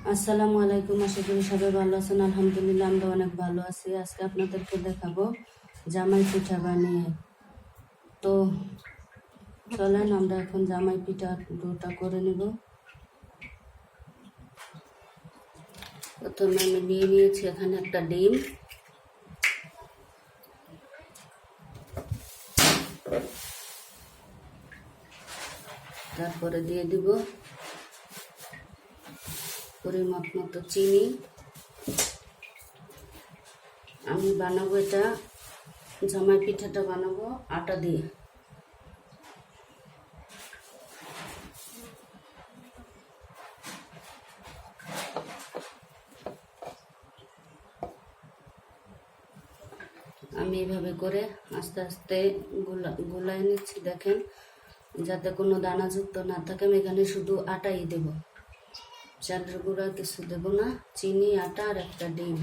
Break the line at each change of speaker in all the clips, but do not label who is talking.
আসসালামু আলাইকুম। আশা করি সবাই ভালো আছেন। আলহামদুলিল্লাহ আমরা অনেক ভালো আছি। আজকে আপনাদেরকে দেখাবো জামাই পিঠা বানিয়ে। তো চলেন আমরা এখন জামাই পিঠা ডোটা করে নেব। প্রথমে আমি নিয়ে নিয়েছি এখানে একটা ডিম, তারপরে দিয়ে দিব পরিমাপ মতো চিনি। আমি বানাবো এটা জামাই পিঠাটা বানাবো আটা দিয়ে। আমি এইভাবে করে আস্তে আস্তে গোলাই নিচ্ছি, দেখেন যাতে কোনো দানাযুক্ত না থাকে। আমি এখানে শুধু আটাই দেব, চালের গুঁড়া কিছু দেব না। চিনি, আটা আর একটা ডিম।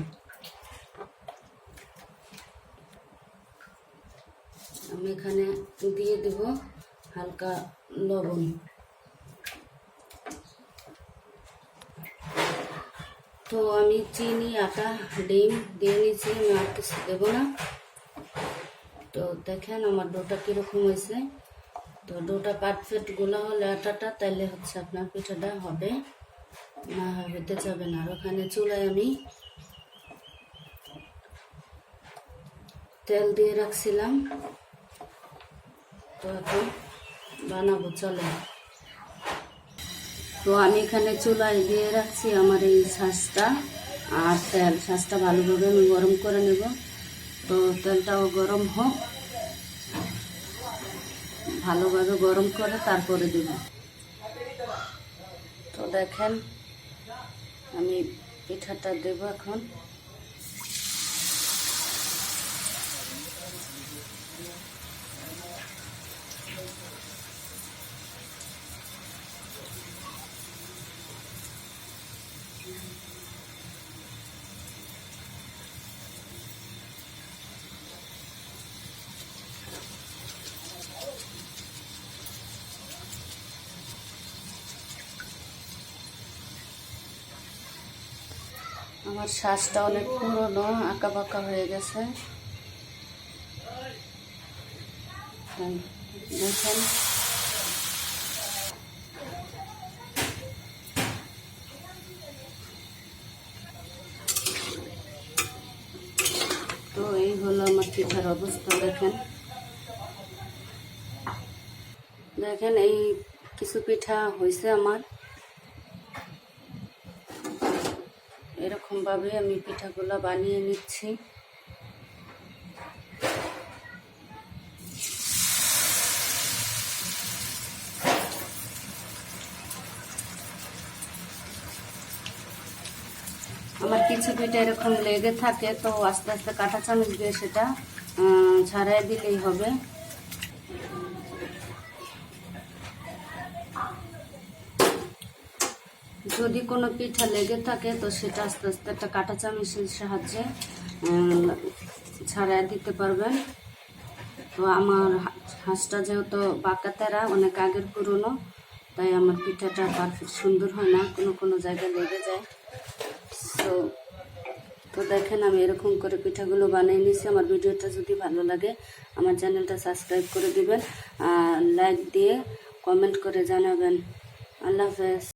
আমি এখানে দিয়ে দেব হালকা লবণ। তো আমি চিনি, আটা, ডিম দিয়ে নিয়েছি, আমি আর কিছু দেবো না। তো দেখেন আমার ডোটা কীরকম হয়েছে। তো ডোটা পারফেক্ট গোলা হলে আটাটা, তাইলে হচ্ছে আপনার পিঠাটা হবে, না হতে যাবে না। আর ওখানে চুলায় আমি তেল দিয়ে রাখছিলাম। তো এখন বানাবো, চলে। তো আমি এখানে চুলায় দিয়ে রাখছি আমার এই শাঁসটা আর তেল। শাঁসটা ভালোভাবে আমি গরম করে নেব। তো তেলটাও গরম হোক, ভালোভাবে গরম করে তারপরে দেব। তো দেখেন আমি পিঠাটা দেব এখন। আমার শ্বাসটা অনেক পুরনো, আঁকা বাঁকা হয়ে গেছে, দেখেন। তো এই হলো আমার পিঠার অবস্থা। দেখেন দেখেন এই কিছু পিঠা হয়েছে আমার। এরকমভাবে আমি পিঠাগুলো বানিয়ে নিচ্ছি। আমার কিছু পিঠা এরকম লেগে থাকে, তো আস্তে আস্তে কাঁটা চামচ দিয়ে সেটা ছাড়াই দিলেই হবে। যদি কোনো পিঠা লেগে থাকে তো সেটা আস্তে আস্তে একটা কাঁটা চামচের সাহায্যে ছাড়াই দিতে পারবেন। তো আমার হাঁসটা যেহেতু বাঁকা তেরা, অনেক আগের পুরনো, তাই আমার পিঠাটা পারফেক্ট সুন্দর হয় না, কোনো কোনো জায়গায় লেগে যায়। তো দেখেন আমি এরকম করে পিঠাগুলো বানিয়ে নিয়েছি। আমার ভিডিওটা যদি ভালো লাগে আমার চ্যানেলটা সাবস্ক্রাইব করে দিবেন, লাইক দিয়ে কমেন্ট করে জানাবেন। আল্লাহ হাফেজ।